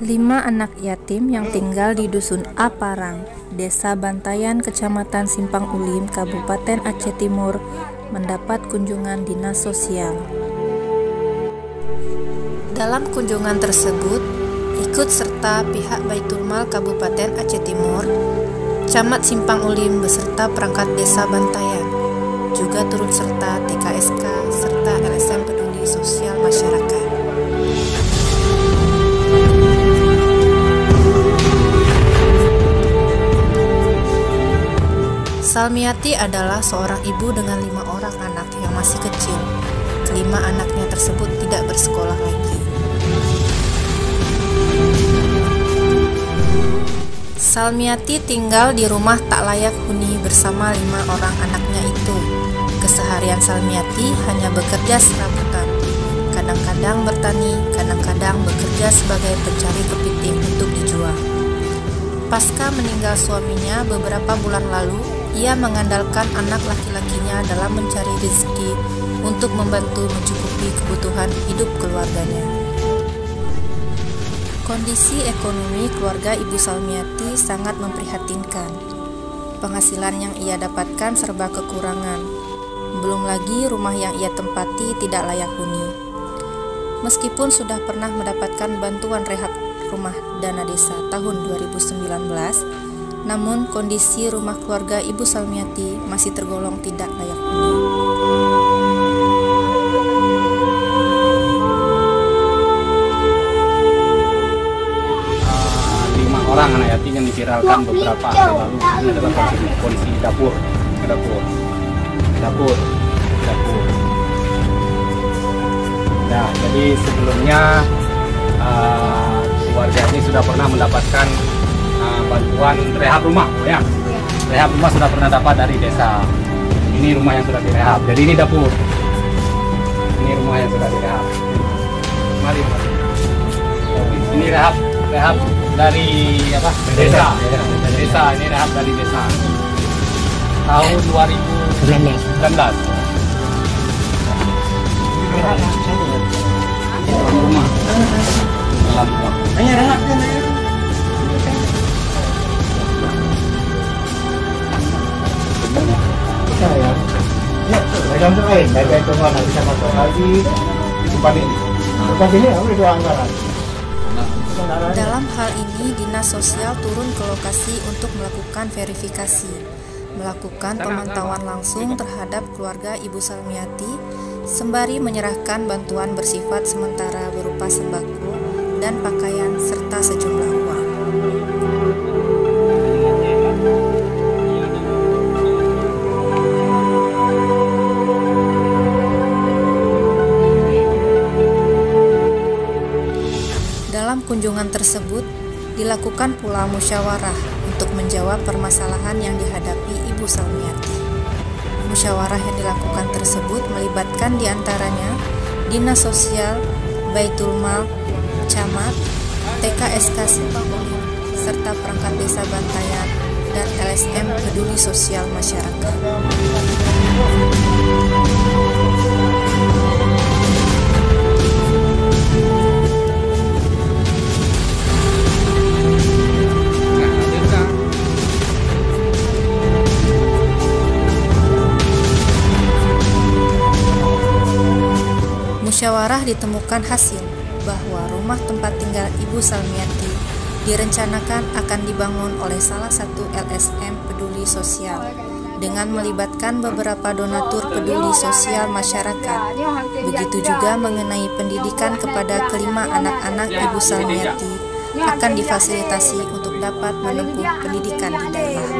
5 anak yatim yang tinggal di Dusun Aparang, Desa Bantayan, Kecamatan Simpang Ulim, Kabupaten Aceh Timur, mendapat kunjungan dinas sosial. Dalam kunjungan tersebut, ikut serta pihak Baitul Mal Kabupaten Aceh Timur, Camat Simpang Ulim beserta perangkat Desa Bantayan, juga turut serta TKSK serta LSM Peduli Sosial Masyarakat. Salmiati adalah seorang ibu dengan 5 orang anak yang masih kecil. Kelima anaknya tersebut tidak bersekolah lagi. Salmiati tinggal di rumah tak layak huni bersama 5 orang anaknya itu. Keseharian Salmiati hanya bekerja serabutan. Kadang-kadang bertani, kadang-kadang bekerja sebagai pencari kepiting untuk dijual. Pasca meninggal suaminya beberapa bulan lalu, ia mengandalkan anak laki-lakinya dalam mencari rezeki untuk membantu mencukupi kebutuhan hidup keluarganya. Kondisi ekonomi keluarga Ibu Salmiati sangat memprihatinkan. Penghasilan yang ia dapatkan serba kekurangan. Belum lagi rumah yang ia tempati tidak layak huni. Meskipun sudah pernah mendapatkan bantuan rehab rumah dana desa tahun 2019, namun kondisi rumah keluarga Ibu Salmiati masih tergolong tidak layak huni. Lima orang anak yatim yang diviralkan beberapa hari lalu ini adalah kondisi dapur. Nah, jadi sebelumnya keluarga ini sudah pernah mendapatkan bantuan rehab rumah, ya. Rehab rumah sudah pernah dapat dari desa. Ini rumah yang sudah direhab. Jadi ini dapur. Ini rumah yang sudah direhab. Mari. Ini rehab dari apa? Desa. Desa. Ini rehab dari desa. Tahun 2019. Rumah. Dalam rumah. Hanya rehab kan? Dalam hal ini, Dinas Sosial turun ke lokasi untuk melakukan verifikasi, melakukan pemantauan langsung terhadap keluarga Ibu Salmiati, sembari menyerahkan bantuan bersifat sementara berupa sembako dan pakaian serta sejumlah uang. Dalam kunjungan tersebut, dilakukan pula musyawarah untuk menjawab permasalahan yang dihadapi Ibu Salmiati. Musyawarah yang dilakukan tersebut melibatkan diantaranya Dinas Sosial, Baitul Mal, Camat, TKSK Simpang Ulim, serta perangkat Desa Bantayan dan LSM Peduli Sosial Masyarakat. Musyawarah ditemukan hasil bahwa rumah tempat tinggal Ibu Salmiati direncanakan akan dibangun oleh salah satu LSM Peduli Sosial dengan melibatkan beberapa donatur peduli sosial masyarakat. Begitu juga mengenai pendidikan kepada kelima anak-anak Ibu Salmiati akan difasilitasi untuk dapat menempuh pendidikan di daerah.